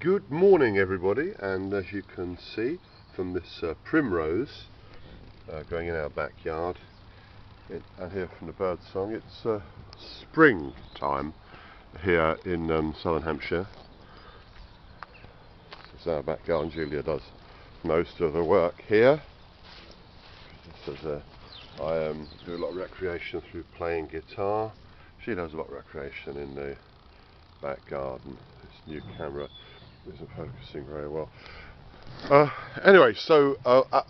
Good morning everybody, and as you can see from this primrose going in our backyard and here from the bird song, it's spring time here in southern Hampshire. This is our backyard and Julia does most of the work here. This is I do a lot of recreation through playing guitar. She does a lot of recreation in the back garden. This new camera isn't focusing very well. Anyway, so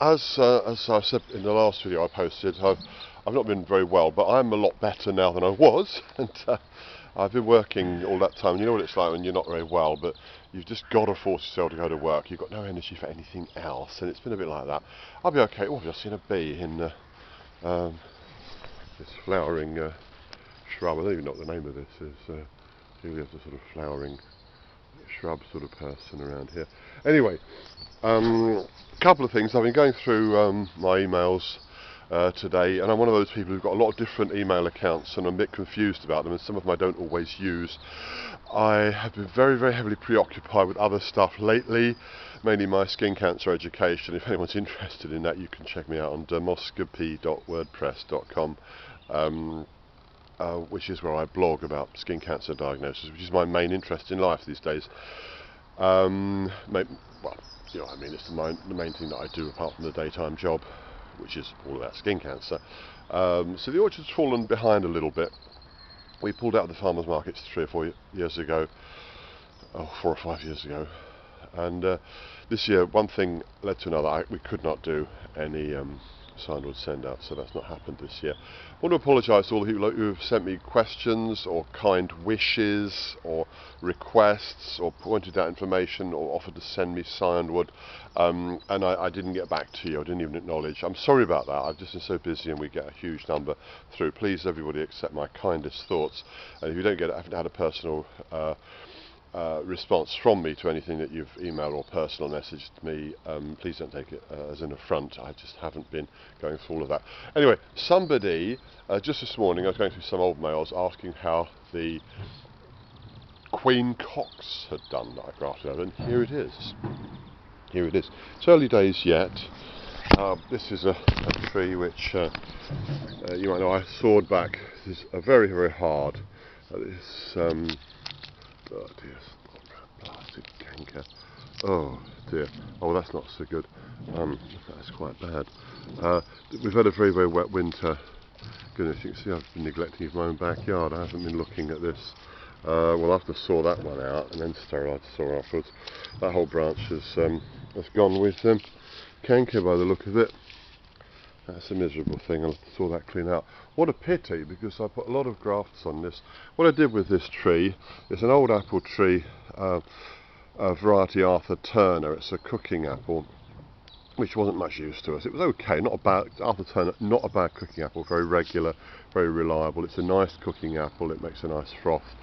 as I said in the last video I posted, I've not been very well, but I'm a lot better now than I was, and I've been working all that time. You know what it's like when you're not very well, but you've just got to force yourself to go to work. You've got no energy for anything else, and it's been a bit like that. I'll be okay. Oh, I've just seen a bee in this flowering shrub. I don't even know what the name of this is. Julia's a sort of flowering shrub sort of person around here. Anyway, a couple of things. I've been going through my emails today, and I'm one of those people who've got a lot of different email accounts and I'm a bit confused about them, and some of them I don't always use. I have been very, very heavily preoccupied with other stuff lately, mainly my skin cancer education. If anyone's interested in that, you can check me out on moscopy.wordpress.com. Which is where I blog about skin cancer diagnosis, which is my main interest in life these days. Well, you know, I mean, it's the main thing that I do apart from the daytime job, which is all about skin cancer. So the orchard's fallen behind a little bit. We pulled out of the farmers markets 3 or 4 years ago, 4 or 5 years ago, and this year one thing led to another. We could not do any signwood send out, so that's not happened this year. I want to apologise to all the people who have sent me questions or kind wishes or requests or pointed out information or offered to send me signwood, and I didn't get back to you. I didn't even acknowledge. I'm sorry about that. I've just been so busy, and we get a huge number through. Please everybody accept my kindest thoughts, and if you don't get it, I haven't had a personal response from me to anything that you've emailed or personal messaged me, please don't take it as an affront. I just haven't been going through all of that. Anyway, somebody just this morning, I was going through some old mails asking how the Queen Cox had done that I grafted over, and here it is. Here it is. It's early days yet. This is a tree which you might know I sawed back. This is a very, very hard. This oh dear, blasted canker. Oh dear. Oh, that's not so good. That's quite bad. We've had a very, very wet winter. Goodness, you can see I've been neglecting my own backyard. I haven't been looking at this. Well, after I saw that one out and then sterilised the soil afterwards, that whole branch has gone with canker by the look of it. That's a miserable thing. I saw that clean out. What a pity, because I put a lot of grafts on this. What I did with this tree, it's an old apple tree, variety Arthur Turner. It's a cooking apple, which wasn't much use to us. It was okay, not a bad Arthur Turner, not a bad cooking apple. Very regular, very reliable. It's a nice cooking apple. It makes a nice froth.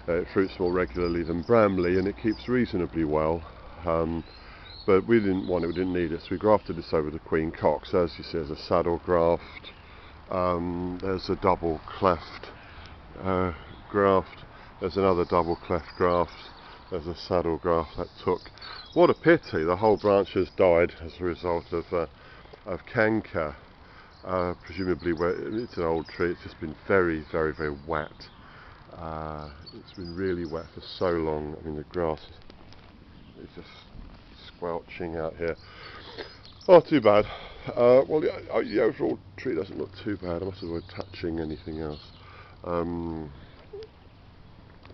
It fruits more regularly than Bramley, and it keeps reasonably well. But we didn't want it, we didn't need it, so we grafted this over to Queen Cox. As you see, there's a saddle graft, there's a double cleft graft, there's another double cleft graft, there's a saddle graft that took. What a pity, the whole branch has died as a result of canker, presumably where it's an old tree. It's just been very, very, very wet. It's been really wet for so long. I mean, the grass is just squelching out here. Oh, too bad. Well, the overall tree doesn't look too bad. I must avoid touching anything else.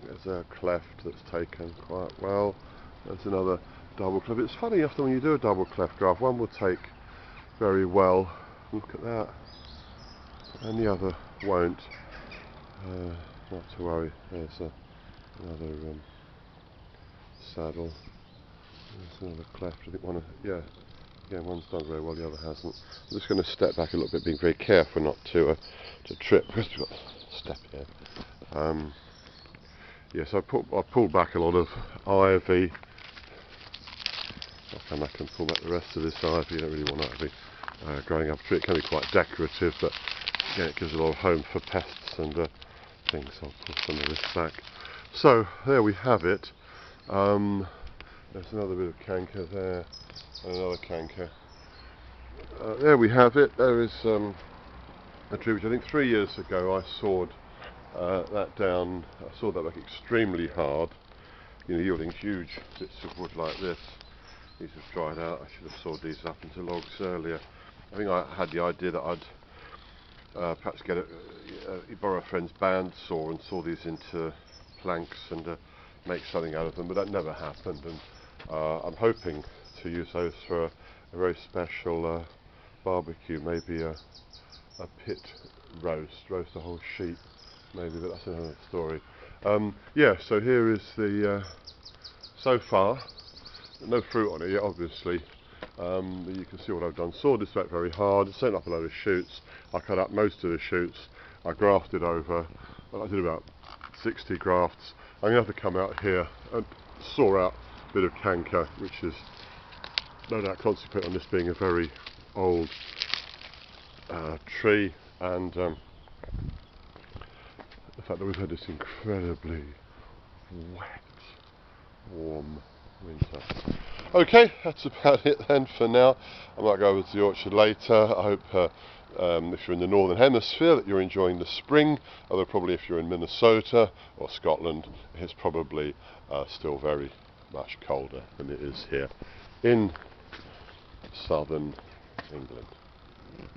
There's a cleft that's taken quite well. There's another double cleft. It's funny, often when you do a double cleft graft, one will take very well. Look at that. And the other won't. Not to worry. There's another saddle. There's another cleft. I think one, yeah, one's done very well, the other hasn't. I'm just going to step back a little bit, being very careful not to trip, because we've got a step here. Yes, I pulled back a lot of ivy. I'll come back and pull back the rest of this ivy. You don't really want ivy growing up a tree. It can be quite decorative, but again, it gives a lot of home for pests and things. I'll pull some of this back. So there we have it. There's another bit of canker there, and another canker. There we have it. There is a tree which I think 3 years ago I sawed that down. I sawed that back extremely hard, yielding huge bits of wood like this. These have dried out. I should have sawed these up into logs earlier. I think I had the idea that I'd perhaps borrow a friend's bandsaw and saw these into planks and make something out of them, but that never happened. And I'm hoping to use those for a very special barbecue, maybe a pit roast a whole sheep, maybe, but that's another story. Yeah, so here is the so far. No fruit on it yet, obviously. But you can see what I've done. Sawed this back very hard, sent up a load of shoots. I cut up most of the shoots. I grafted over. I did about 60 grafts. I'm going to have to come out here and saw out a bit of canker, which is no doubt consequent on this being a very old tree, and the fact that we've had this incredibly wet, warm winter. Okay, that's about it then for now. I might go over to the orchard later. I hope if you're in the northern hemisphere that you're enjoying the spring, although probably if you're in Minnesota or Scotland it's probably still very much colder than it is here in southern England.